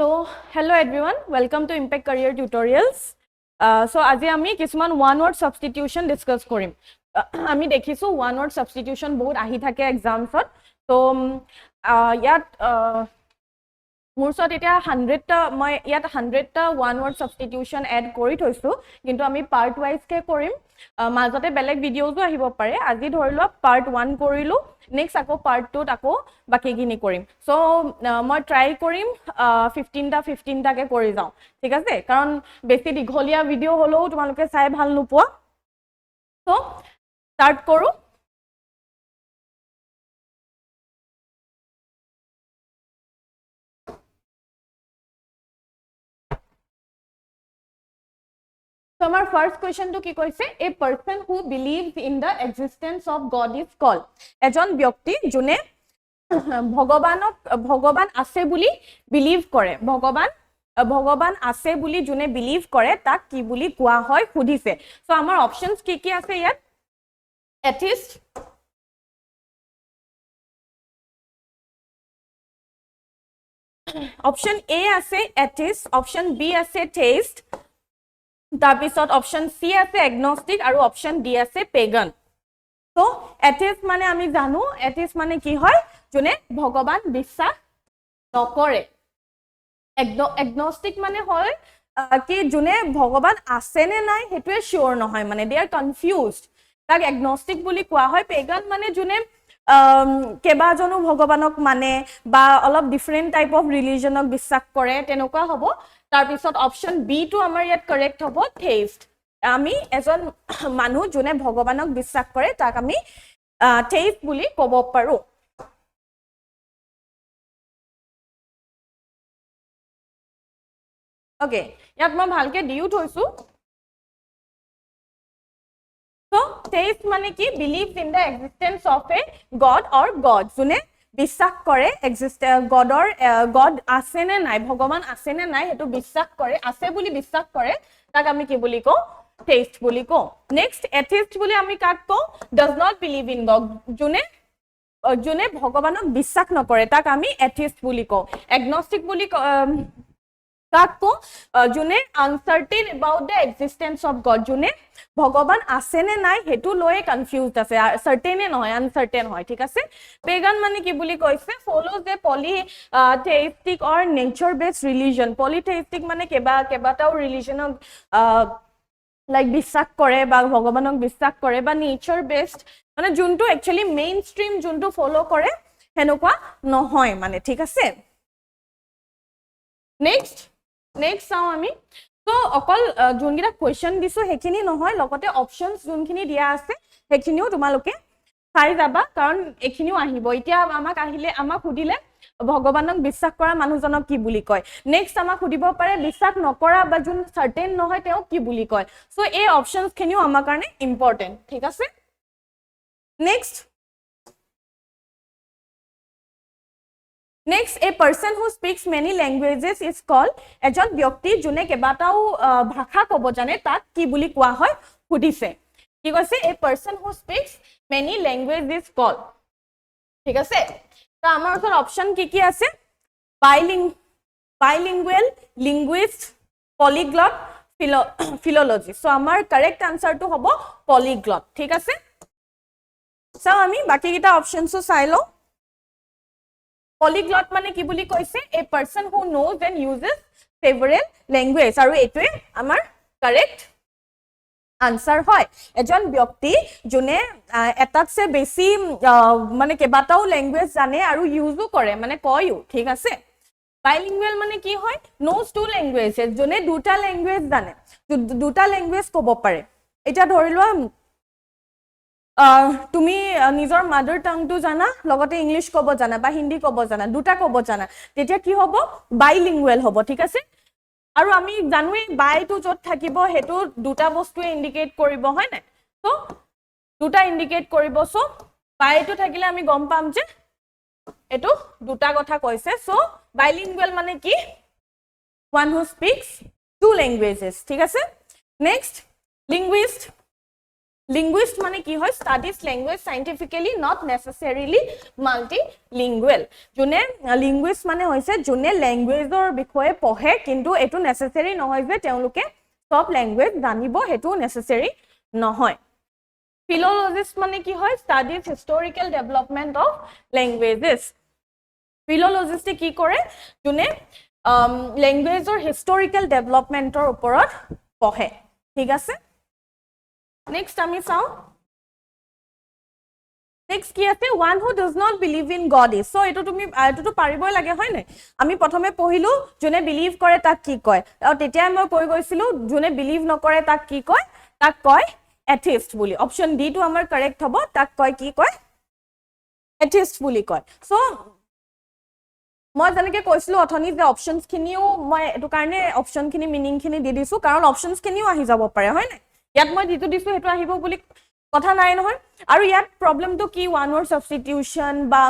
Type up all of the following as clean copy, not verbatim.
So, hello everyone, welcome to Impact Career Tutorials. So, আজি আমি কিছুমান one word substitution discuss কৰিম. আমি দেখিছো one word substitution বহুত আহি থাকে examsত. So, ইয়াত মোৰ ওচৰত এতিয়া 100টা মই ইয়াত 100টা one word substitution add কৰি থৈছো, কিন্তু আমি part wise কে কৰিম. মাজতে বেলেগ ভিডিওজো আহিব পাৰে. আজি ধৰি লওক part 1 কৰিলো, next আকৌ part 2 আকৌ বাকিখিনি কৰিম. So, মই ট্ৰাই কৰিম 15টা কে কৰি যাও. ঠিক আছে? কাৰণ বেছি দীঘলীয়া ভিডিও হলেও তোমালোকে চাই ভাল নোপোৱা. So, start কৰো. So, our first question to ki koise, a person who believes in the existence of God is called. এজন ব্যক্তি যোনে ভগৱান আছে বুলি বিলিভ কৰে, ভগৱান আছে বুলি যোনে বিলিভ কৰে তাক কি বুলি কোৱা হয় সুধিছে. সো আমাৰ অপশনস কি আছে ইয়াত? এথিষ্ট, অপশন এ আছে এথিষ্ট, অপশন বি আছে থেইষ্ট, তাৰপিছত অপশন সি আছে এগনস্টিক আৰু অপশন ডি আছে পেগান. সো এথিষ্ট মানে আমি জানো এথিষ্ট মানে কি হয়? যোনে ভগৱান বিশ্বাস নকৰে. এগনস্টিক মানে হয় কি যোনে ভগৱান আছে নে নাই হেতুৱে শিওৰ নহয়, মানে দে আৰ কনফিউজড, তাক এগনস্টিক বুলি কোৱা হয়. পেগান মানে যোনে কেবাজনো ভগৱানক মানে বা অলপ ডিফাৰেন্ট টাইপ অফ ৰিলিজনক বিশ্বাস কৰে তেনেকুৱা হ'ব. তাৰপিছত অপশন বি টো আমাৰ ইয়াত কাৰেক্ট হ'ব থেইষ্ট. আমি এজন মানুহ যোনে ভগৱানক বিশ্বাস কৰে তাক আমি থেইষ্ট বুলি ক'ব পাৰো. Okay, ইয়াত মই ভালকে দিও থৈছো. So, theist মানে কি? Believes in the existence of a God or God. যোনে বিশ্বাস কৰে God আছে নে নাই, ভগৱান আছে নে নাই হেতু বিশ্বাস কৰে, আছে বুলি বিশ্বাস কৰে, তাক আমি কি বুলি কওঁ? Theist বুলি কওঁ. Next, atheist বুলি আমি কাক কওঁ? Does not believe in God. যোনে ভগৱানক বিশ্বাস নকৰে তাক আমি atheist বুলি কওঁ. Agnostic বুলি কাকো যোনে uncertain about the existence of god, যোনে ভগৱান আছে নে নাই হেতু লৈ কনফিউজড আছে, সার্টেনে নহয় আনসার্টেন হয়. ঠিক আছে? পেগান মানে কি বুলি কৈছে? Follows the polytheistic or nature based religion. Polytheistic মানে কেবাটাও ৰিলিজনক লাইক বিশ্বাস কৰে বা ভগৱানক বিশ্বাস কৰে, বা নেচাৰ বেসড মানে যোনটো একচুয়ালি মেইন স্ট্ৰিম যোনটো ফলো কৰে হেনকুৱা নহয় মানে. ঠিক আছে? নেক্সট চাও আমি. তো অকল যোনগিটা কোৱেশ্চন দিছো হেখিনি নহয়, লগতে অপশনস যোনখিনি দিয়া আছে হেখিনিও তোমালোকে চাই যাবা, কাৰণ এখিনিও আহিব. এতিয়া আমাক সুধিলে ভগৱানক বিশ্বাস কৰা মানুহজনক কি বুলি কয়, নেক্সট আমাক সুধিব পাৰে বিশ্বাস নকৰা বা যোন সাৰ্টেন নহয় তেওঁ কি বুলি কয়. সো এই অপশনস খিনিও আমাৰ কাৰণে ইম্পৰ্টেন্ট. ঠিক আছে? Next, a person who speaks many languages is called. এজন ব্যক্তি যোনে কেবাটাও ভাষা ক'ব জানে তাক কি বুলি কোৱা হয় সুধিছে. কি কৈছে? A person who speaks many languages is called. ঠিক আছে? তো আমাৰ ওচৰত অপশন কি আছে? bilingual, linguist, polyglot, philology. So আমাৰ কারেক্ট আনসারটো হ'ব polyglot. ঠিক আছে? সো আমি বাকি কিটা অপশনসও চাই লও. Polyglot মানে কি বুলি কৈছে? A person who knows and uses several languages. আৰু এটোৱে আমাৰ কারেক্ট আনসার হয়. এজন ব্যক্তি যোনে এটাতছে বেছি মানে কেবাটাও ল্যাঙ্গুয়েজ জানে আৰু ইউজও কৰে, মানে কয়ও. ঠিক আছে? বাইলিঙ্গুয়াল মানে কি হয়? knows two languages. যোনে দুটা ল্যাঙ্গুয়েজ জানে, দুটা ল্যাঙ্গুয়েজ ক'ব পাৰে. এটা ধৰি লোৱা তুমি নিজৰ মাদাৰ টাংটো জানা, লগতে ইংলিশ ক'ব জানা বা হিন্দী ক'ব জানা, দুটা ক'ব জানা, তেতিয়া কি হ'ব? বাইলিঙ্গুয়াল হ'ব. ঠিক আছে? আৰু আমি জানোই বাইটো য'ত থাকিব হেতু দুটা বস্তুৱে ইন্ডিকেট কৰিব, হয় নাই? তো দুটা ইন্ডিকেট কৰিব. সো বাইটো থাকিলে আমি গম পাম যে এটো দুটা কথা কৈছে. সো বাইলিঙ্গুয়াল মানে কি? one who speaks two languages. ঠিক আছে? নেক্সট, Linguist মানে কি হয় studies language scientifically not necessarily multilingual জুনে linguist মানে হৈছে জুনে ল্যাঙ্গুৱেজৰ বিষয়ে পঢ়ে কিন্তু এটো necessary নহয় যে তেওঁলোকে সব ল্যাঙ্গুৱেজ জানিব হেতু necessary নহয় philologist মানে কি হয় studies historical development of languages philologist কি কৰে জুনে ল্যাঙ্গুৱেজৰ historical developmentৰ ওপৰত পঢ়ে ঠিক আছে Next, আমি চাও Next কি আছে one who does not believe in God is so এটো তুমি এটো তো পাৰিবই লাগে হয় নাই আমি প্ৰথমে পঢ়িলো যোনে বিলিভ কৰে তাক কি কয় আৰু তেতিয়া মই কৈ গৈছিলো যোনে বিলিভ নকৰে তাক কি কয় তাক কয় এথিষ্ট বুলি অপচন ডি টো আমাৰ কাৰেক্ট হ'ব তাক কয় কি কয় এথিষ্ট বুলি কয় সো মই জানকে কৈছিলো অথনি যে অপচনছ খিনিও মই এটো কাৰণে অপচন খিনি মিনিং খিনি দি দিছো কাৰণ অপচনছ খিনিও আহি যাব পাৰে হয় নাই ইয়াত মই দিটো দিছো হেতু আহিব বুলি কথা নাই নহয় আৰু ইয়াত প্ৰবলেমটো কি ওৱান ৱৰ্ড সাবস্টিটিউশন বা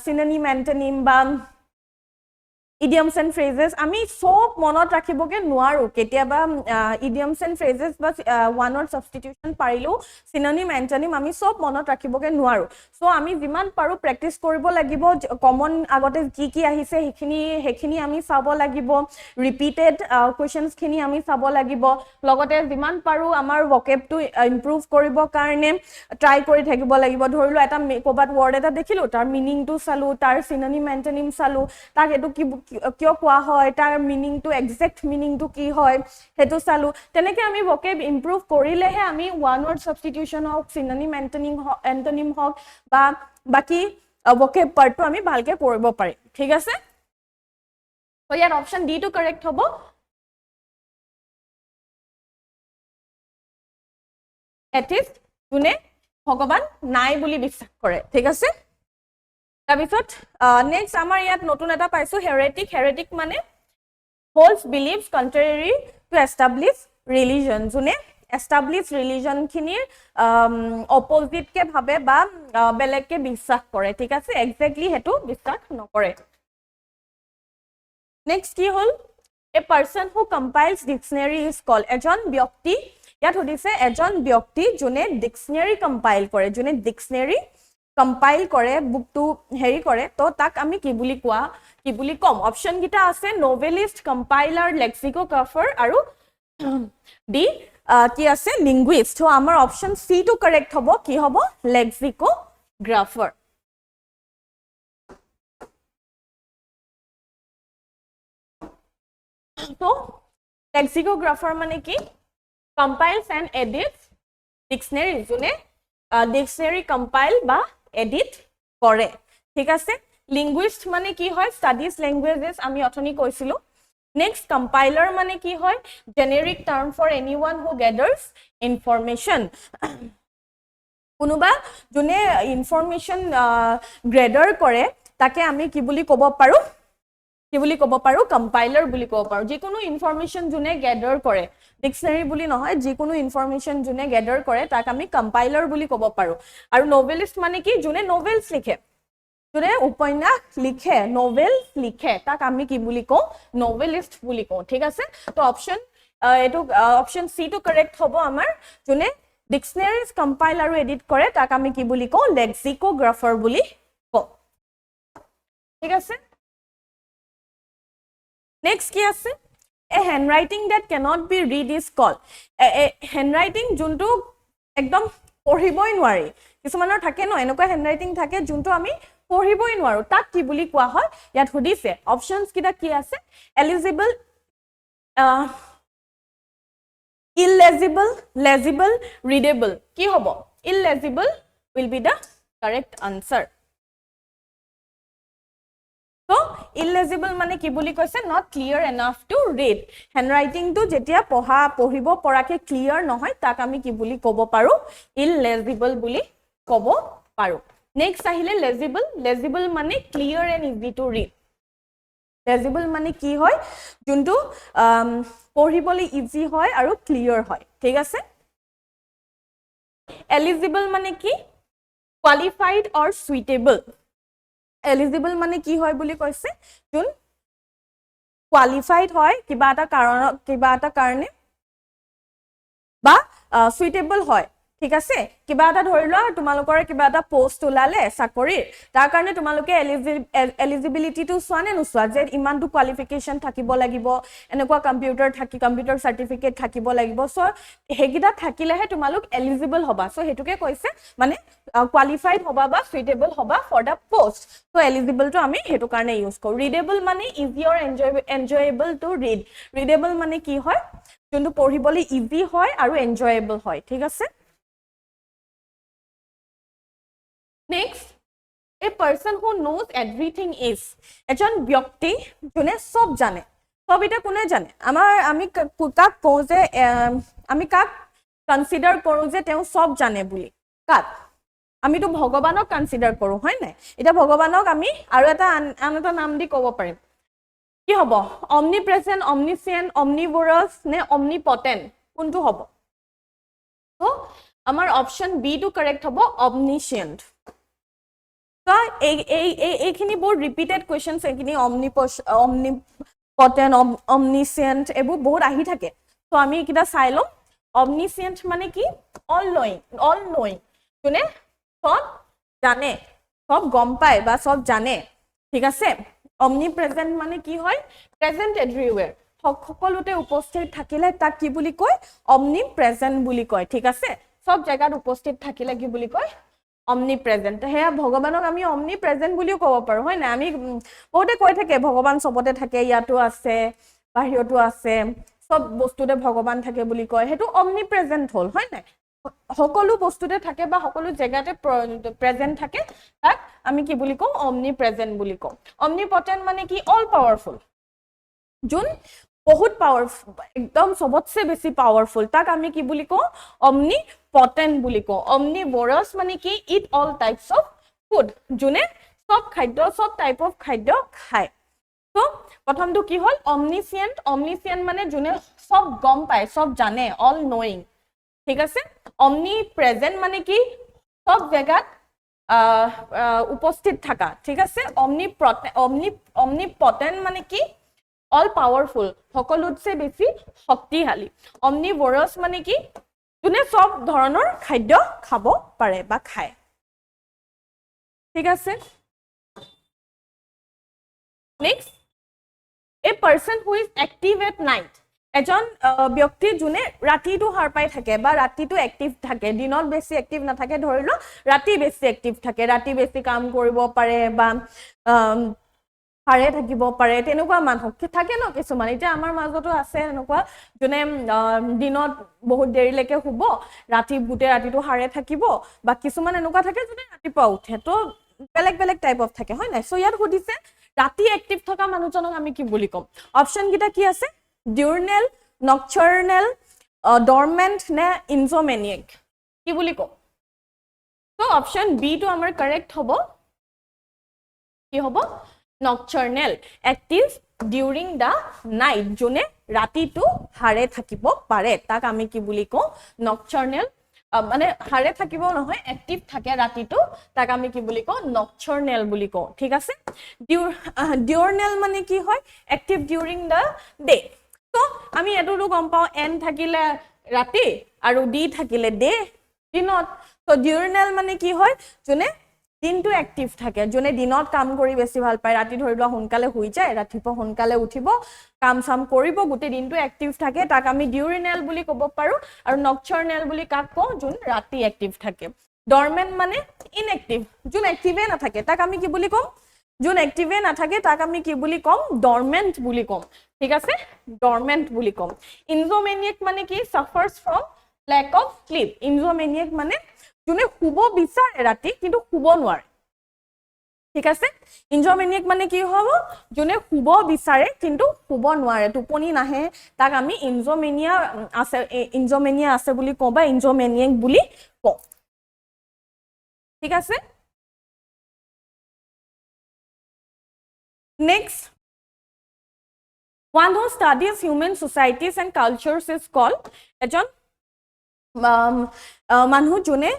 সিনোনিম এন্টোনিম বা idioms and phrases আমি সব মনত ৰাখিবকে নোৱাৰো কেতিয়াবা idioms and phrases বা one word substitution পাৰিলো synonym antonym আমি সব মনত ৰাখিবকে নোৱাৰো সো আমি যিমান পাৰো প্ৰেক্টিস কৰিব লাগিব কমন আগতে কি আহিছে হেখিনি আমি চাব লাগিব ৰিপিটেড কোৱেশ্চনছ খিনি আমি চাব লাগিব লগতে যিমান পাৰো আমাৰ vocab টো ইমপ্ৰুভ কৰিব কাৰণে ট্ৰাই কৰি থাকিব লাগিব ধৰিলো এটা কোবাত ওয়াৰ্ড এটা দেখিলো তাৰ মিনিং টো চালো তাৰ synonym antonym চালো তাক এটো কি কিয় কোৱা হয় তাৰ মিনিং টো এক্সাক্ট মিনিং টো কি হয় হেতু চালু তেনেকে আমি vocab ইমপ্ৰুভ কৰিলেহে আমি ওৱান ৱৰ্ড সাবস্টিটিউশন হক সিনোনিম এন্টোনিম হক বা বাকি vocab পাৰ্টটো আমি ভালকে কৰিব পাৰিম ঠিক আছে তো ইয়াৰ অপচন ডি টো কাৰেক্ট হ'ব এথিষ্ট যোনে ভগৱান নাই বুলি বিশ্বাস কৰে ঠিক আছে তাৰপিছত নেক্সট আমাৰ ইয়াত নতুন এটা পাইছো হেৰেটিক মানে holds beliefs contrary to established religion যোনে established religion খিনিৰ opposite কে ভাবে বা বেলেগকে বিশ্বাস কৰে ঠিক আছে এক্স্যাক্টলি হেতু বিশ্বাস নকৰে নেক্সট কি হল a person who compiles dictionary is called এজন ব্যক্তি ইয়াত হদিছে এজন ব্যক্তি যোনে ডিকশনাৰী কম্পাইল কৰে যোনে ডিকশনাৰী কম্পাইল কৰে বুকটো হেৰি কৰে তো তাক আমি কি বুলি কোৱা কি বুলি কম অপচন গিটা আছে নভেলিষ্ট কম্পাইলাৰ লেক্সিকোগ্ৰাফাৰ আৰু ডি কি আছে লিংগুইষ্ট তো আমাৰ অপচন সি টো কাৰেক্ট হ'ব কি হ'ব লেক্সিকোগ্ৰাফাৰ তো লেক্সিকোগ্ৰাফাৰ মানে কি compiles and edits dictionary যোনে dictionary compile বা edit কৰে ঠিক আছে linguist মানে কি হয় studies languages আমি অথনি কৈছিলো next compiler মানে কি হয় generic term for anyone who gathers information কোনোবা যোনে information gather কৰে তাকে আমি কি বুলি ক'ব পাৰো কি বুলি ক'ব পাৰো compiler বুলি ক'ব পাৰো যিকোনো information যোনে gather কৰে ডিকশনাৰী বুলি নহয় যিকোনো ইনফৰমেশন যোনে গ্যাদাৰ কৰে তাক আমি কম্পাইলাৰ বুলি ক'ব পাৰো আৰু নভেলিষ্ট মানে কি যোনে নভেলস লিখে যোনে উপন্যাস লিখে নভেলস লিখে তাক আমি কি বুলি কওঁ নভেলিষ্ট বুলি কওঁ ঠিক আছে তো অপচন এটো অপচন সি টো কাৰেক্ট হ'ব আমাৰ যোনে ডিকশনাৰীজ কম্পাইল আৰু এডিট কৰে তাক আমি কি বুলি কওঁ লেক্সিকোগ্ৰাফাৰ বুলি কওঁ ঠিক আছে নেক্সট কি আছে A handwriting that cannot be read is called a handwriting যোনটো একদম পঢ়িবই নোৱাৰি কিছুমানৰ থাকে ন এনেকুৱা handwriting থাকে যোনটো আমি পঢ়িবই নোৱাৰো তাক কি বুলি কোৱা হয় ইয়াত হদিছে অপচনছ কিটা কি আছে eligible illegible legible readable কি হ'ব illegible will be the correct answer So, illegible মানে কি বুলি কৈছে not clear enough to read. Handwriting to যেতিয়া পঢ়িব পৰাকে clear নহয় তাক আমি কি বুলি ক'ব পাৰো illegible বুলি ক'ব পাৰো next আহিলে legible legible মানে clear and easy to read legible মানে কি হয় যোনটো পঢ়িবলৈ ইজি হয় আৰু clear হয় ঠিক আছে eligible মানে কি qualified or suitable eligible মানে কি হয় বুলি কৈছে যোন qualified হয় কিবা এটা কাৰণে বা suitable হয় ঠিক আছে কিবা এটা ধৰি লোৱা তোমালোকৰ কিবা এটা পোষ্ট ওলালে চাকৰি তাৰ কাৰণে তোমালোকে এলিজিবিলিটিটো চোৱা নে নোচোৱা যে ইমানটো কোৱালিফিকেশ্যন থাকিব লাগিব এনেকুৱা কম্পিউটাৰ চাৰ্টিফিকেট থাকিব লাগিব সো হেগিটা থাকিলেহে তোমালোক এলিজিবল হবা সো হেতুকে কৈছে মানে qualified হবা বা suitable হবা for the post so eligible to আমি হেতু কাৰণে ইউজ কৰো readable মানে easy or enjoyable to read readable মানে কি হয় যোনটো পঢ়িবলৈ ইজি হয় আৰু enjoyable হয় ঠিক আছে next a person who knows everything is এজন ব্যক্তি যোনে সব জানে সব এটা কোনে জানে আমি কাক কওঁ যে আমি কাক কনসিডাৰ কৰো যে তেওঁ সব জানে বুলি কাক আমিতো ভগৱানক কনসিডাৰ কৰো হয় নাই এটা ভগৱানক আমি আৰু এটা আন এটা নাম দি ক'ব পাৰিম কি হ'ব omnipresent omniscient omnivorous নে omnipotent কোনটো হ'ব তো আমাৰ অপচন বি টো কাৰেক্ট হ'ব omniscient তো এইখিনি বহুত ৰিপিটেড কোৱেশ্চনছ এইখিনি omnipotent omniscient এইবোৰ বহুত আহি থাকে তো আমি কিটা চাই লম omniscient মানে কি all knowing কোনে সব জানে সব গম পায় বা সব জানে ঠিক আছে omnipresent মানে কি হয় present everywhere সকলোতে উপস্থিত থাকিলে তাক কি বুলি কয় omnipresent বুলি কয় ঠিক আছে সব জায়গাত উপস্থিত থাকিলে কি বুলি কয় omnipresent হেয়া ভগৱানক আমি omnipresent বুলিও ক'ব পাৰো হয় না আমি বহুতে কৈ থাকে ভগৱান সবতে থাকে ইয়াতো আছে বাহিৰতো আছে সব বস্তুতে ভগৱান থাকে বুলি কয় হেতু omnipresent হল হয় না সকলো বস্তুতে থাকে বা সকলো জায়গাতে প্ৰেজেন্ট থাকে তাক আমি কি বুলি কওঁ omnipresent বুলি কওঁ omnipotent মানে কি অল পাৱাৰফুল যোন বহুত পাৱাৰফুল একদম সবতছে বেছি পাৱাৰফুল তাক আমি কি বুলি কওঁ omnipotent বুলি কওঁ omnivorous মানে কি eat all types of food যোনে সব খাদ্য সব টাইপ অফ খাদ্য খায় তো প্ৰথমটো কি হল omniscient মানে যোনে সব গম পায় সব জানে all knowing ঠিক আছে omnipresent মানে কি সব জায়গাত উপস্থিত থাকা ঠিক আছে omnipotent মানে কি all powerful সকলোতছে বেছি শক্তিশালী omnivorous মানে কি যোনে সব ধৰণৰ খাদ্য খাব পাৰে বা খায় ঠিক আছে next a person who is active at night এজন ব্যক্তি যোনে ৰাতিটো হাৰ পাই থাকে বা ৰাতিটো এক্টিভ থাকে দিনত বেছি এক্টিভ না থাকে ধৰিলো ৰাতি বেছি এক্টিভ থাকে ৰাতি বেছি কাম কৰিব পাৰে বা হাৰে থাকিব পাৰে তেনেকুৱা মানুহ থাকে ন কিছুমান এটা আমাৰ মাজতো আছে এনেকুৱা যোনে দিনত বহুত দেৰিলৈকে শুব ৰাতি বুতে ৰাতিটো হাৰে থাকিব বা কিছুমান এনেকুৱা থাকে যোনে ৰাতিপুৱা উঠে তো বেলেগ টাইপ অফ থাকে হয় নাই সো ইয়াত সুধিছে ৰাতি এক্টিভ থকা মানুহজনক আমি কি বুলি কম অপচন কিটা কি আছে diurnal nocturnal dormant ne insomniac কি বুলি কম তো অপচন বি টো আমাৰ কারেক্ট হ'ব কি হ'ব nocturnal active during the night যোনে ৰাতিটো হাৰে থাকিব পাৰে তাক আমি কি বুলি কওঁ nocturnal মানে হাৰে থাকিব নহয় এক্টিভ থাকে ৰাতিটো তাক আমি কি বুলি কওঁ nocturnal বুলি কওঁ ঠিক আছে diurnal মানে কি হয় active during the day তো আমি এটোটো গম পাও এন থাকিলে ৰাতি আৰু ডি থাকিলে ডে দিনত তো diurnal মানে কি হয় যোনে দিনটো এক্টিভ থাকে যোনে দিনত কাম কৰি বেছি ভাল পায় ৰাতি ধৰিলো সোনকালে শুই যায় ৰাতিপুৱা সোনকালে উঠিব কাম সাম কৰিব গোটে দিনটো এক্টিভ থাকে তাক আমি diurnal বুলি ক'ব পাৰো আৰু nocturnal বুলি কাক কওঁ যোন ৰাতি এক্টিভ থাকে dormant মানে inactive যোন এক্টিভে না থাকে তাক আমি কি বুলি কম যোন এক্টিভে না থাকে তাক আমি কি বুলি কম dormant বুলি কম ঠিক আছে dormant বুলি কম insomniac মানে কি suffers from lack of sleep insomniac মানে যোনে শুব বিচাৰে ৰাতি কিন্তু শুব নোৱাৰে ঠিক আছে insomniac মানে কি হ'ব যোনে শুব বিচাৰে কিন্তু শুব নোৱাৰে টোপনি নাহে তাক আমি insomnia আছে বুলি কওঁ বা insomniac বুলি কওঁ ঠিক আছে next one who studies human societies and cultures is called এজন মানুহ যোনে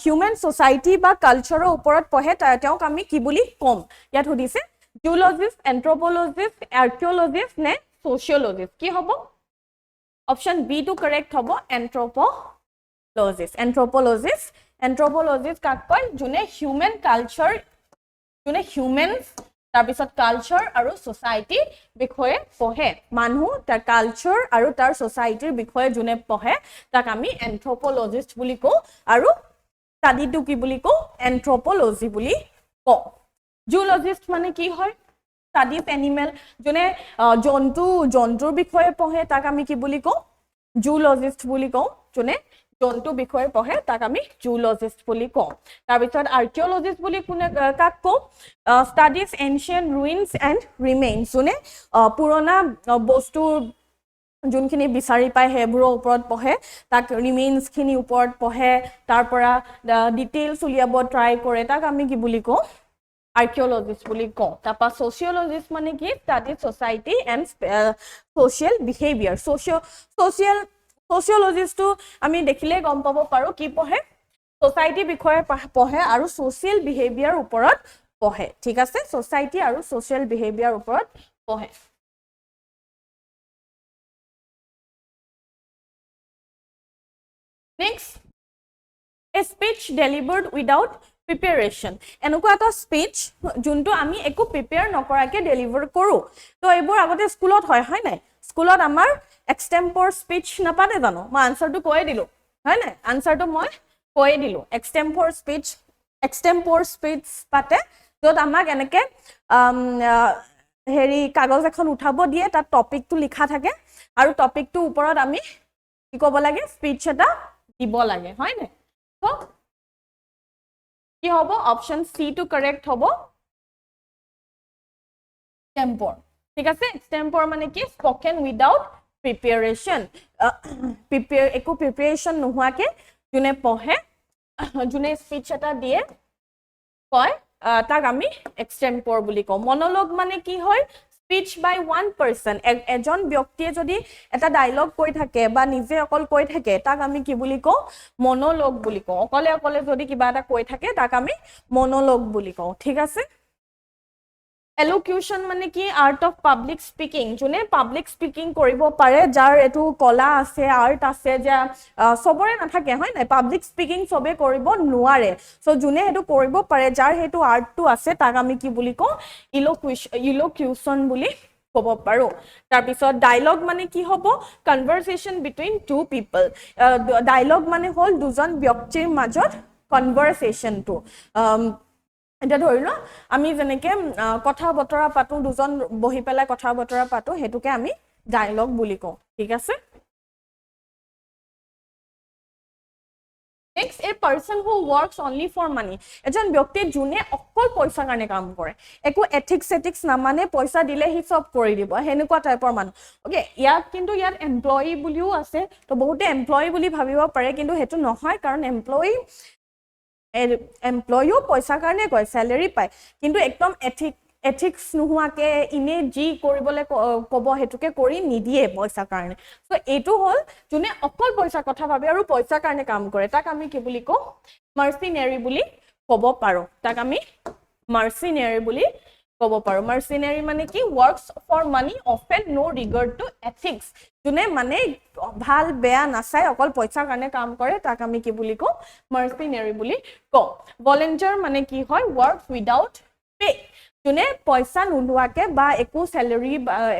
হিউম্যান সোসাইটি বা কালচাৰৰ ওপৰত পঢ়ে তেওঁক আমি কি বুলি কম ইয়াত সুধিছে জুলজিষ্ট এন্থ্ৰোপোলজিষ্ট আৰ্কিওলজিষ্ট নে সোশিয়োলজিষ্ট কি হ'ব অপচন বি টো কাৰেক্ট হ'ব এন্থ্ৰোপলজিষ্ট কাক কয় যোনে হিউম্যান কালচাৰ যোনে হিউম্যানছ তাৰ পিছত কালচাৰ আৰু সোসাইটি বিষয়ে পঢ়ে মানুহ তাৰ কালচাৰ আৰু তাৰ সোসাইটিৰ বিষয়ে যোনে পঢ়ে তাক আমি এন্থ্ৰোপলজিষ্ট বুলি কওঁ আৰু স্টাডিটো কি বুলি কওঁ এন্থ্ৰোপলজি বুলি কওঁ জুলজিষ্ট মানে কি হয় স্টাডিজ এনিমেল যোনে জন্তুৰ বিষয়ে পঢ়ে তাক আমি কি বুলি কওঁ জুলজিষ্ট বুলি কওঁ যোনে জন্তু বিষয়ে পঢ়ে তাক আমি জুলজিষ্ট বুলি কওঁ তাৰ পিছত আৰ্কিঅলজিষ্ট বুলি কোনে কাক কওঁ স্টাডিজ এনশিয়েন্ট ৰুইনছ এণ্ড ৰিমেইনছ যোনে পুৰণা বস্তু যোনখিনি বিচাৰি পায় সেইবোৰৰ ওপৰত পঢ়ে তাক ৰিমেইনছখিনি ওপৰত পঢ়ে তাৰ পৰা ডিটেইলছ উলিয়াব ট্ৰাই কৰে তাক আমি কি বুলি কওঁ আৰ্কিঅলজিষ্ট বুলি কওঁ তাৰপৰা সোচিঅলজিষ্ট মানে কি study society and social behaviour সোচিঅলজিষ্টটো আমি দেখিলে গম পাব পাৰো কি পঢ়ে সোসাইটিৰ বিষয়ে পঢ়ে আৰু সোশ্যাল বিহেভিয়াৰ ওপৰত পঢ়ে ঠিক আছে সোসাইটি আৰু সোশ্যাল বিহেভিয়াৰ ওপৰত পঢ়ে next a speech delivered without preparation এনেকুৱা এটা স্পিচ যোনটো আমি একো প্ৰিপেয়াৰ নকৰাকে ডেলিভাৰ কৰো তো এইবোৰ আগতে স্কুলত হয় নাই স্কুলত আমাৰ এক্সটেম্পৰ স্পিচ নাপাতে জানো মই আনসাৰটো কৈয়ে দিলো হয় নাই আনসাৰটো মই কৈয়ে দিলো এক্সটেম্পৰ স্পিচ পাতে য'ত আমাক এনেকে হেৰি কাগজ এখন উঠাব দিয়ে তাত টপিকটো লিখা থাকে আৰু টপিকটোৰ ওপৰত আমি কি ক'ব লাগে স্পিচ এটা দিব লাগে হয় নাই তো কি হ'ব অপশন সি টু কারেক্ট হ'ব টেম্পৰ ঠিক আছে টেম্পৰ মানে কি স্পোকেন উইদাউট প্ৰিপাৰেচন একো প্ৰিপাৰেচন নোহোৱাকে যোনে পঢ়ে যোনে স্পিচ এটা দিয়ে কয় তাক আমি এক্সটেম্পৰ বুলি কওঁ মনোলগ মানে কি হয় স্পিচ বাই ওয়ান পার্সন এজন ব্যক্তিয়ে যদি এটা ডায়লগ কৈ থাকে বা নিজে অকল কৈ থাকে তাক আমি কি বুলি কওঁ মনোলগ বুলি কওঁ অকলে যদি কিবা এটা কৈ থাকে তাক আমি মনোলগ বুলি কওঁ ঠিক আছে এলোকিউশন মানে কি আৰ্ট অফ পাব্লিক স্পিকিং যোনে পাব্লিক স্পিকিং কৰিব পাৰে যাৰ এটো কলা আছে আৰ্ট আছে যে সবৰে নাথাকে হয় নাই পাব্লিক স্পিকিং সবে কৰিব নোৱাৰে সো যোনে এটো কৰিব পাৰে যাৰ হেতু আৰ্টটো আছে তাক আমি কি বুলি কওঁ ইলোকিউশন বুলি ক'ব পাৰো তাৰ পিছত ডায়লগ মানে কি হ'ব কনভাৰসেশন বিটুইন টু পিপল ডায়লগ মানে হল দুজন ব্যক্তিৰ মাজত কনভাৰসেশনটো এটা ধৰিলো আমি যেনেকে কথা বতৰা পাতো দুজন বহি পেলাই কথা বতৰা পাতো হেতুকে আমি ডায়লগ বুলি কওঁ ঠিক আছে next a person who works only for money এজন ব্যক্তি যোনে অকল পইচা কাৰণে কাম কৰে একো এথিক্স নামানে পইচা দিলে হি সব কৰি দিব হেনেকুৱা টাইপৰ মানুহ ওকে ইয়াত কিন্তু ইয়াত এমপ্লয়ি বুলিও আছে তো বহুতে এমপ্লয়ি বুলি ভাবিব পাৰে কিন্তু হেতু নহয় কাৰণ এমপ্লয়িও পইচা কাৰণে কয় স্যালাৰি পায় কিন্তু একদম এথিক্স নোহোৱাকে ইনে জি কৰিবলৈ ক'ব হেতুকে কৰি নিদিয়ে পইচা কাৰণে সো এটো হল যোনে অকল পইচা কথা ভাবে আৰু পইচা কাৰণে কাম কৰে তাক আমি কি বুলি কওঁ মাৰ্সিনেৰী বুলি ক'ব পাৰো তাক আমি মাৰ্সিনেৰী বুলি ক'ব পাৰো মাৰ্সিনেৰী মানে কি works for money often no regard to ethics যোনে মানে ভাল বেয়া নাচাই অকল পইচা কাৰণে কাম কৰে তাক আমি কি বুলি কওঁ মাৰ্সিনেৰী বুলি কওঁ ভলান্টিয়াৰ মানে কি হয় works without pay যোনে পইচা নোলোৱাকে বা একো স্যালাৰি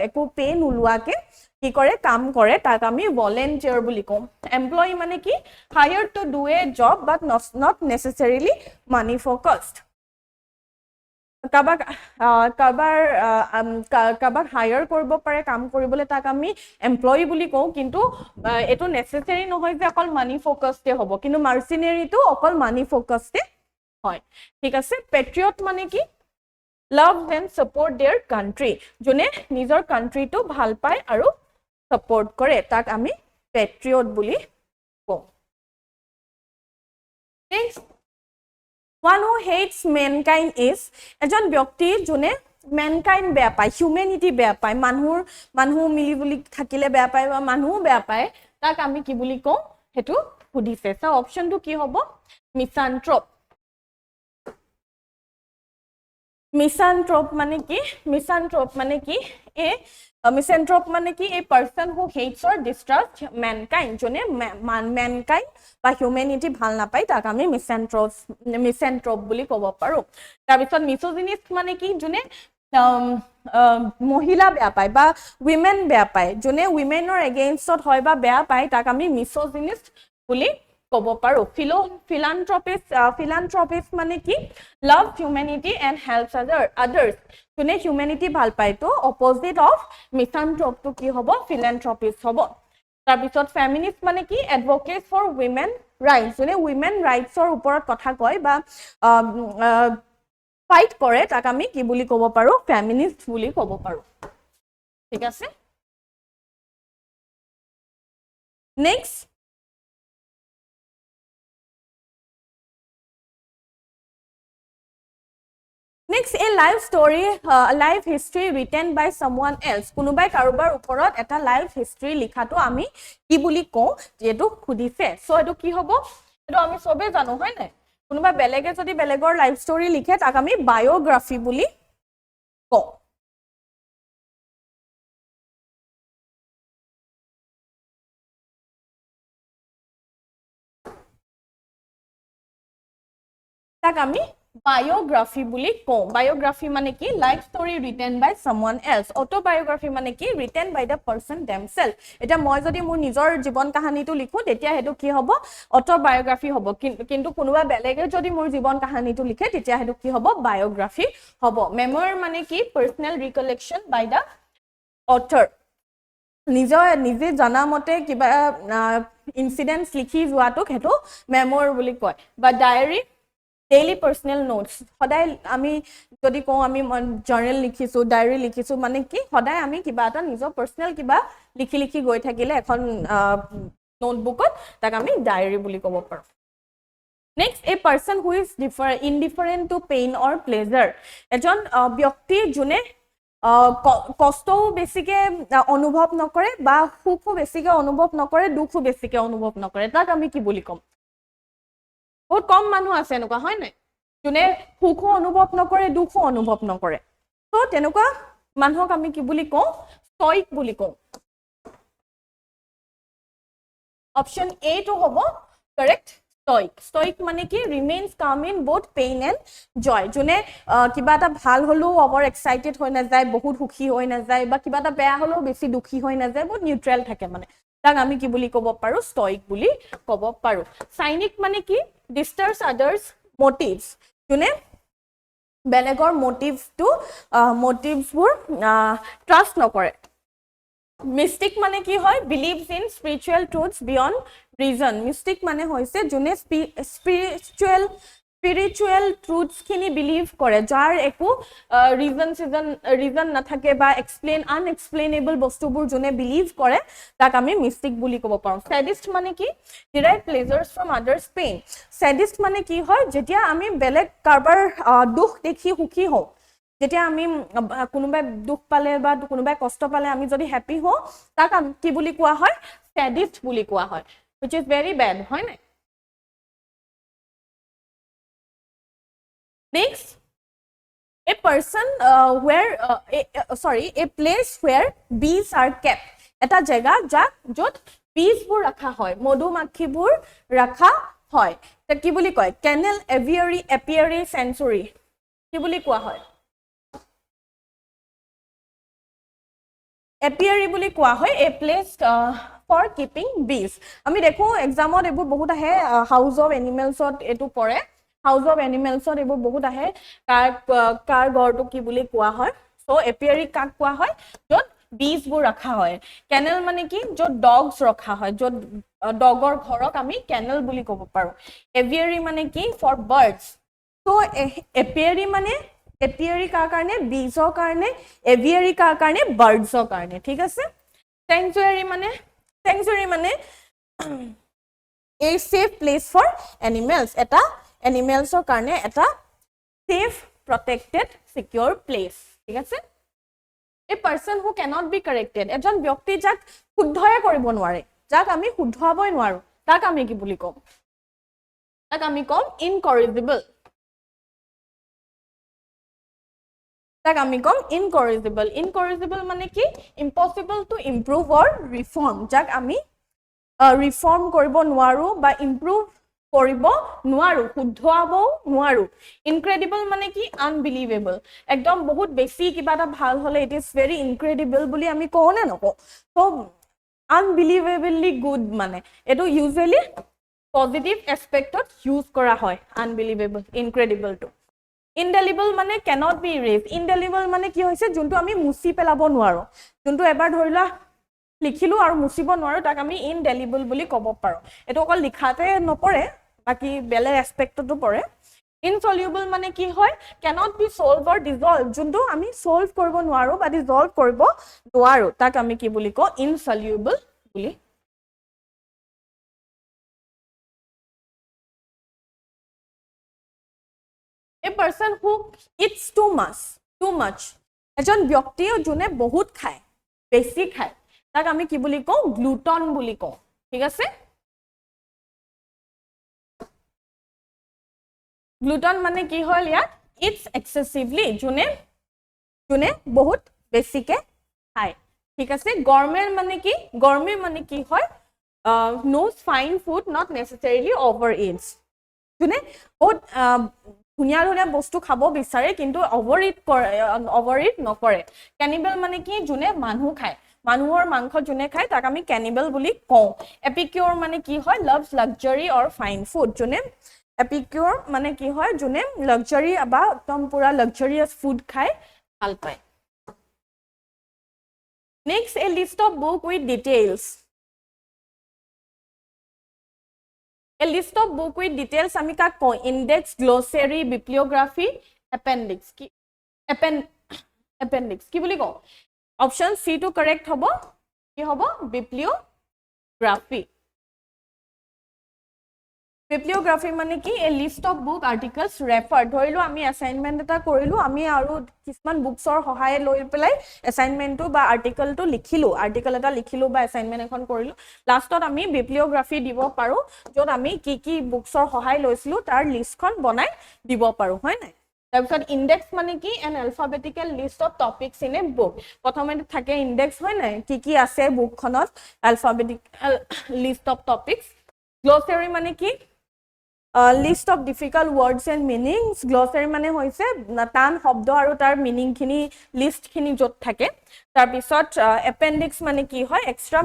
একো পে নোলোৱাকে কি কৰে কাম কৰে তাক আমি ভলান্টিয়াৰ বুলি কওঁ এমপ্লয়ি মানে কি hired to do a job but not necessarily money focused কাবাক হায়াৰ কৰিব পাৰে কাম কৰিবলৈ তাক আমি এমপ্লয়ি বুলি কওঁ কিন্তু এটো নেসেসাৰি নহয় যে অকল মানি ফোকাসড হ'ব কিন্তু মাৰ্সিনেৰীটো অকল মানি ফোকাসড হয় ঠিক আছে পেট্ৰিয়ট মানে কি love and support their country যোনে নিজৰ কান্ট্ৰিটো ভাল পায় আৰু সাপোৰ্ট কৰে তাক আমি পেট্ৰিয়ট বুলি কওঁ next one who hates mankind is এজন ব্যক্তি যোনে mankind বেয়া পায় humanity বেয়া পায় মানুহ মিলি বুলি থাকিলে বেয়া পায় বা মানুহ বেয়া পায় তাক আমি কি বুলি কওঁ হেতু সুধিছে সো অপশনটো কি হ'ব মিসান্থ্ৰোপ মিসানথ্ৰোপ মানে কি মিসানথ্ৰোপ মানে কি মিসানথ্ৰোপ মানে কি a person who hates or distrusts mankind জনে mankind বা humanity ভাল নাপায় তাক আমি মিসানথ্ৰোপ বুলি ক'ব পাৰো তাৰ পিছত মিsogynists মানে কি জনে মহিলা বেয়া পায় বা women বেয়া পায় জনে womenৰ againstত হয় বা বেয়া পায় তাক আমি misogynist বুলি ক'ব পাৰো philanthropist মানে কি love humanity and helps others জনে humanity ভাল পায় তো opposite of misanthrope তো কি হ'ব philanthropist হ'ব তাৰ পিছত feminist মানে কি advocates for women rights জনে women rights ৰ ওপৰত কথা কয় বা ফাইট কৰে তাক আমি কি বুলি ক'ব পাৰো feminist বুলি ক'ব পাৰো ঠিক আছে next Next, a life story, a life history written by someone else. কোনোবাই কাৰোবাৰ ওপৰত এটা লাইফ হিষ্ট্ৰী লিখাটো আমি কি বুলি কওঁ যেটো খুদিছে সো এটো কি হ'ব এটো আমি সবে জানো হয় নাই কোনোবা বেলেগে যদি বেলেগৰ লাইফ ষ্টৰী লিখে তাক আমি বায়োগ্ৰাফি বুলি কওঁ তাক আমি biography বুলি কওঁ biography মানে কি life story written by someone else autobiography মানে কি written by the person themselves এটা মই যদি মোৰ নিজৰ জীৱন কাহিনীটো লিখো তেতিয়া হেতু কি হ'ব autobiography হ'ব কিন্তু কোনোবা বেলেগে যদি মোৰ জীৱন কাহিনীটো লিখে তেতিয়া হেতু কি হ'ব biography হ'ব memoir মানে কি personal recollection by the author নিজে জানা মতে কিবা ইনসিডেন্টস লিখি যোৱাটোক হেতু memoir বুলি কয় বা ডায়েৰী daily personal notes সদায় আমি যদি কওঁ আমি জাৰ্নেল লিখিছো ডায়েৰী লিখিছো মানে কি সদায় আমি কিবা এটা নিজৰ পাৰ্সোনাল কিবা লিখি গৈ থাকিলে এখন নোটবুকত তাক আমি ডায়েৰী বুলি ক'ব পাৰো next a person who is indifferent to pain or pleasure এজন ব্যক্তি যোনে কষ্টও বেছিকে অনুভৱ নকৰে বা সুখও বেছিকে অনুভৱ নকৰে দুখও বেছিকে অনুভৱ নকৰে তাক আমি কি বুলি ক'ম বহুত কম মানুহ আছে এনেকুৱা হয় নাই যোনে সুখো অনুভৱ নকৰে দুখো অনুভৱ নকৰে তো তেনেকুৱা মানুহক আমি কি বুলি কওঁ ষ্টয়িক বুলি কওঁ অপচন এ টো হ'ব কাৰেক্ট ষ্টয়িক মানে কি remains come in both pain and joy যোনে কিবা এটা ভাল হলো ওভাৰ এক্সাইটেড হৈ নাযায় বহুত সুখী হৈ নাযায় বা কিবা এটা বেয়া হলো বেছি দুখী হৈ নাযায় বহুত নিউট্ৰেল থাকে মানে তাক আমি কি বুলি ক'ব পাৰো ষ্টয়িক বুলি ক'ব পাৰো সাইনিক মানে কি disturbs others motives যোনে বেলেগৰ মোটিভছবোৰ ট্ৰাষ্ট নকৰে মিষ্টিক মানে কি হয় believes in spiritual truths beyond reason mystic মানে হৈছে যোনে spiritual truths খিনি believe কৰে যাৰ একো reason নাথাকে বা unexplainable বস্তুবোৰ যোনে believe কৰে তাক আমি মিষ্টিক বুলি ক'ব পাৰো sadist মানে কি derive pleasures from others pain sadist মানে কি হয় যেতিয়া আমি বেলেগ কাৰোবাৰ দুখ দেখি সুখী হওঁ যেতিয়া আমি কোনোবাই দুখ পালে বা কোনোবাই কষ্ট পালে আমি যদি হ্যাপি হওঁ তাক কি বুলি কোৱা হয় sadist বুলি কোৱা হয় which is very bad হয় না next a person a place where bees are kept এটা জায়গা য'ত beesবোৰ ৰাখা হয় মধুমাখিবোৰ ৰাখা হয় তা কি বুলি কয় kennel apiary sanctuary কি বুলি কোৱা হয় apiary বুলি কোৱা হয় a place for keeping bees আমি দেখো এক্সামত এবোৰ বহুত আহে হাউস অফ এনিমেলছত এটো পৰে হাউস অফ এনিমেলছত এবোৰ বহুত আহে কাৰ ঘৰটো কি বুলি কোৱা হয় সো apiary কাক কোৱা হয় য'ত beesবোৰ ৰাখা হয় kennel মানে কি য'ত dogs ৰখা হয় য'ত ডগৰ ঘৰক আমি kennel বুলি ক'ব পাৰো aviary মানে কি for birds সো apiary মানে apiary কাৰ কাৰণে beesৰ কাৰণে aviary কাৰ কাৰণে birdsৰ কাৰণে ঠিক আছে sanctuary মানে a safe place for animals এটা animalsৰ কাৰণে এটা safe protected secure place ঠিক আছে a person who cannot be corrected এজন ব্যক্তি যাক শুদ্ধয়ে কৰিব নোৱাৰে যাক আমি শুদ্ধৱাবই নোৱাৰো তাক আমি কি বুলি কম তাক আমি কম incorrigible তাক আমি কম ইনকৰিজিবল ইনকৰিজিবল মানে কি impossible to improve or reform যাক আমি ৰিফৰ্ম কৰিব নোৱাৰো বা ইমপ্ৰুভ কৰিব নোৱাৰো শুদ্ধৱাবও নোৱাৰো ইনক্ৰেডিবল মানে কি আনবিলিভেবল একদম বহুত বেছি কিবা এটা ভাল হলে ইট ইজ ভেৰি ইনক্ৰেডিবল বুলি আমি কওঁ নে নকওঁ তো আনবিলিভেবলি গুড মানে এটো ইউজুৱেলি পজিটিভ এস্পেক্টত ইউজ কৰা হয় আনবিলিভেবল ইনক্ৰেডিবলটো ইনডেলিবল মানে cannot be erased ইনডেলিবল মানে কি হৈছে যোনটো আমি মুছি পেলাব নোৱাৰো যোনটো এবাৰ ধৰিলা লিখিলো আৰু মুছিব নোৱাৰো তাক আমি ইনডেলিবল বুলি ক'ব পাৰো এটো অকল লিখাতে নপৰে বাকি বেলে এস্পেক্টটো পৰে ইনসলিউবল মানে কি হয় cannot be solved or dissolved যোনটো আমি সলভ কৰিব নোৱাৰো বা ডিসলভ কৰিব নোৱাৰো তাক আমি কি বুলি কওঁ ইনসলিউবল বুলি A person who eats too much এজন ব্যক্তি যোনে বহুত খায় বেছি খায় তাক আমি কি বুলি কওঁ গ্লুটন বুলি কওঁ ঠিক আছে গ্লুটন মানে কি হয় ইয়াত ইটস এক্সেসিভলি যোনে বহুত বেছিকে খায় ঠিক আছে গৰমেৰ মানে কি হয় knows fine food not necessarily overeats যোনে বহুত ধুনিয়া ধুনিয়া বস্তু খাব বিচাৰে কিন্তু ওভাৰইট নকৰে ক্যানিবেল মানে কি যোনে মানুহ খায় মানুহৰ মাংস যোনে খায় তাক আমি ক্যানিবেল বুলি কওঁ এপিকিউৰ মানে কি হয় loves luxury or fine food যোনে এপিকিউৰ মানে কি হয় যোনে লাক্সাৰি বা একদম পুৰা লাক্সাৰিয়াস ফুড খায় ভাল পায় next a list of book with details A list of book with details আমি কাক কওঁ index glossary bibliography appendix কি বুলি কওঁ অপশন সি টু কারেক্ট হ'ব কি হ'ব bibliography মানে কি a list of book articles referred ধৰিলো আমি অ্যাসাইনমেন্ট এটা কৰিলো আমি আৰু কিমান বুকছৰ সহায় লৈ পেলাই অ্যাসাইনমেন্টটো বা আৰ্টিকেলটো লিখিলো আৰ্টিকেল এটা লিখিলো বা অ্যাসাইনমেন্ট এখন কৰিলো লাষ্টত আমি বিব্লিওগ্ৰাফি দিব পাৰো যত আমি কি বুকছৰ সহায় লৈছিলো তাৰ লিষ্টখন বনাই দিব পাৰো হয় নাই তাৰপিছত ইনডেক্স মানে কি an alphabetical list of topics in a book প্ৰথমে থাকে ইনডেক্স হয় নাই কি আছে বুকখনত alphabetical list of topics glossary মানে কি list of difficult words and meanings glossary মানে হৈছে টান শব্দ আৰু তাৰ মিনিং খিনি লিস্ট খিনি যত থাকে তাৰ পিছত appendix মানে কি হয় extra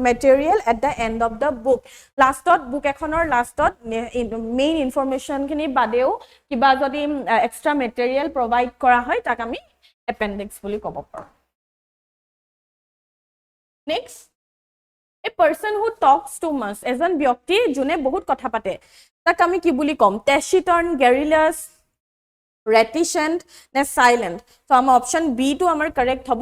material at the end of the book লাষ্টত বুক এখনৰ লাষ্টত মেইন ইনফৰমেশন খিনি বাদেও কিবা যদি extra material provide কৰা হয় তাক আমি appendix বুলি ক'ব পাৰো next A person who talks too much এজন ব্যক্তি যোনে বহুত কথা পাতে তাক আমি কি বুলি কম taciturn garrulous reticent নে silent so আমাৰ অপশন বি টো আমাৰ কারেক্ট হ'ব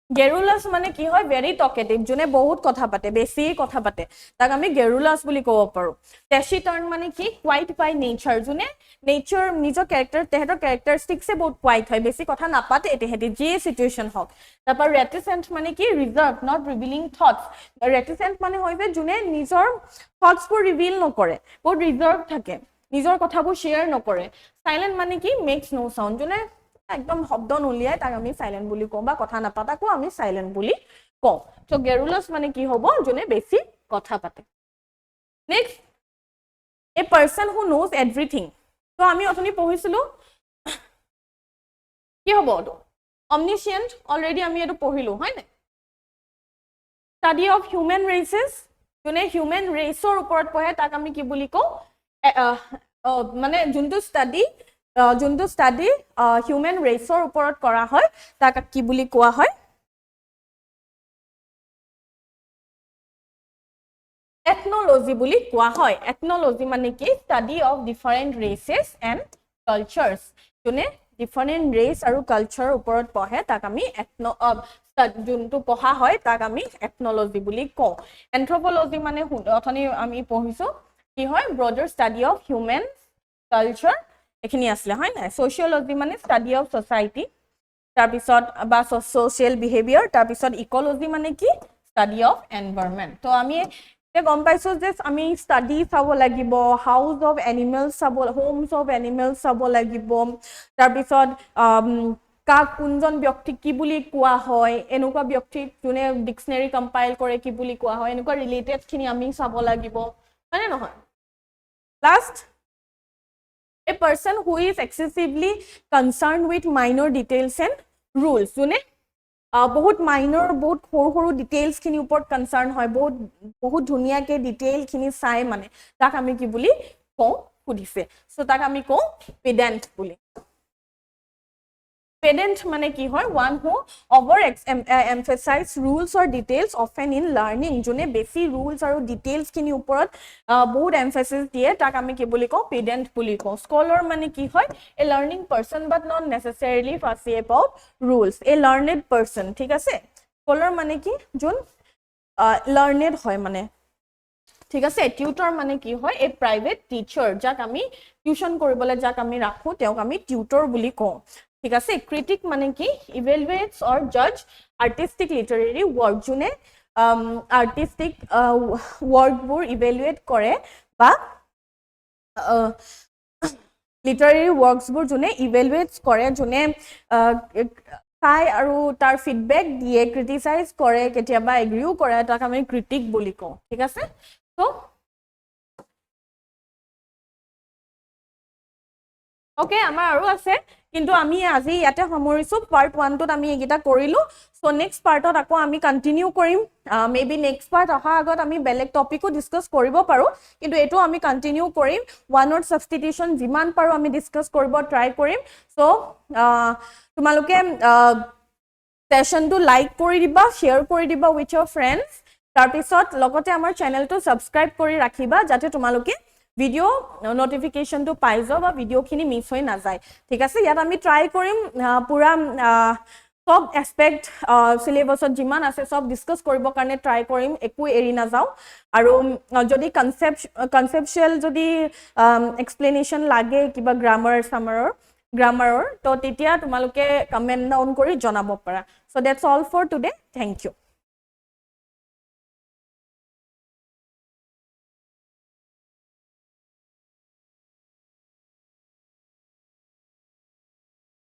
garrulous মানে কি হয় very talkative যোনে বহুত কথা পাতে বেছি কথা পাতে তাক আমি garrulous বুলি ক'ব পাৰো taciturn মানে কি quiet by nature যোনে nature নিজৰ তেহেতৰ characteristics বহুত quiet হয় বেছি কথা নাপাতে এতেহেতি যে situation হক তারপর reticent মানে কি reserved not revealing thoughts reticent মানে হয় যে যোনে নিজৰ thoughts বোৰ reveal নকৰে বহুত reserved থাকে নিজৰ কথাবোৰ share নকৰে silent মানে কি makes no sound যোনে একদম শব্দ নলিয়ায় তাক আমি সাইলেন্ট বুলি কওঁ বা কথা নাপাতাকো আমি সাইলেন্ট বুলি কওঁ সো garrulous মানে কি হ'ব যোনে বেছি কথা পাতে next a person who knows everything তো আমি অথনি পঢ়িছিলো কি হ'ব তো omniscient already আমি এটো পঢ়িলো হয় না study of human races যোনে human raceৰ ওপৰত পঢ়ে তাক আমি কি বুলি কওঁ মানে যোনটো study human raceৰ ওপৰত কৰা হয় তাক কি বুলি কোৱা হয় ethnology বুলি কোৱা হয় ethnology মানে কি study of different races and cultures যোনে different race আৰু culture ওপৰত পঢ়ে তাক আমি যোনটো পঢ়া হয় তাক আমি ethnology বুলি কওঁ anthropology মানে অথনি আমি পঢ়িছো কি হয় broader study of human culture এখিনি আসলে হয় না sociology মানে study of society তাৰ পিছত বা social behavior তাৰ পিছত ecology মানে কি study of environment তো আমি গম পাইছো যে আমি ষ্টাডি চাব লাগিব, হাউচ অফ এনিমেলছ চাব, হোমছ অফ এনিমেলছ চাব লাগিব, তাৰপিছত কাক কোনজন ব্যক্তিক কি বুলি কোৱা হয়, এনেকুৱা ব্যক্তিক যোনে ডিকচনেৰী কম্পাইল কৰে কি বুলি কোৱা হয়, এনেকুৱা ৰিলেটেডখিনি আমি চাব লাগিব, হয়নে নহয়? Last, a person who is excessively concerned with minor details and rules, যোনে বহুত মাইনৰ বহুত সৰু সৰু ডিটেইলছখিনি ওপৰত কনচাৰ্ণ হয়, বহুত ধুনীয়াকৈ ডিটেইলখিনি চাই মানে, তাক আমি কি বুলি কওঁ সুধিছে, চ' তাক আমি কওঁ পেডেণ্ট বুলি। Pedant মানে কি হয়? One who over emphasize rules or details often in learning, যোনে বেছি rules আৰু details খিনি ওপৰত বহুত emphasis দিয়ে, তাক আমি কি বুলি কওঁ? Pedant বুলি কওঁ। Scholar মানে কি হয়? A learning person but not necessarily fussy about rules, a learned person, ঠিক আছে? Scholar মানে কি? যোন learned হয় মানে, ঠিক আছে? Tutor মানে কি হয়? A private teacher, যাক আমি টিউশন কৰিবলৈ যাক আমি ৰাখো, তেওঁক আমি টিউটৰ বুলি কওঁ, ঠিক আছে? ক্ৰিটিক মানে কি? ইভেলুৱেটছ অৰ জাজ আৰ্টিষ্টিক লিটাৰেৰী ৱৰ্ক, যোনে আৰ্টিষ্টিক ৱৰ্কবোৰ ইভেলুৱেট কৰে বা লিটাৰেৰী ৱৰ্কছবোৰ যোনে ইভেলুৱেটছ কৰে, যোনে চাই আৰু তাৰ ফিডবেক দিয়ে, ক্ৰিটিচাইজ কৰে, কেতিয়াবা এগ্ৰিও কৰে, তাক আমি ক্ৰিটিক বুলি কওঁ, ঠিক আছে? চ' অ'কে, আমাৰ আৰু আছে, কিন্তু আমি আজি ইয়াতে সামৰিছো। পাৰ্ট 1টোত আমি এইকেইটা কৰিলো, চ' নেক্সট পাৰ্টত আকৌ আমি কণ্টিনিউ কৰিম। মে বি নেক্সট পাৰ্ট অহাৰ আগত আমি বেলেগ টপিকো ডিছকাছ কৰিব পাৰোঁ, কিন্তু এইটো আমি কণ্টিনিউ কৰিম। ওৱান ৱৰ্ড ছাবষ্টিটিউশ্যন যিমান পাৰোঁ আমি ডিছকাছ কৰিব ট্ৰাই কৰিম। চ' তোমালোকে ছেশ্যনটো লাইক কৰি দিবা, শ্বেয়াৰ কৰি দিবা উইথ ইয়ৰ ফ্ৰেণ্ডছ, তাৰপিছত লগতে আমাৰ চেনেলটো ছাবস্ক্ৰাইব কৰি ৰাখিবা, যাতে তোমালোকে ভিডিঅ' নটিফিকেশ্যনটো পাই যাওঁ বা ভিডিঅ'খিনি মিছ হৈ নাযায়, ঠিক আছে? ইয়াত আমি ট্ৰাই কৰিম পুৰা সব এছপেক্ট চিলেবাছত যিমান আছে চব ডিছকাছ কৰিবৰ কাৰণে ট্ৰাই কৰিম, একো এৰি নাযাওঁ। আৰু যদি কনচেপচুৱেল যদি এক্সপ্লেনেশ্যন লাগে কিবা গ্ৰামাৰৰ, তো তেতিয়া তোমালোকে কমেণ্ট ডাউন কৰি জনাব পাৰা। So' that's all for today, thank U.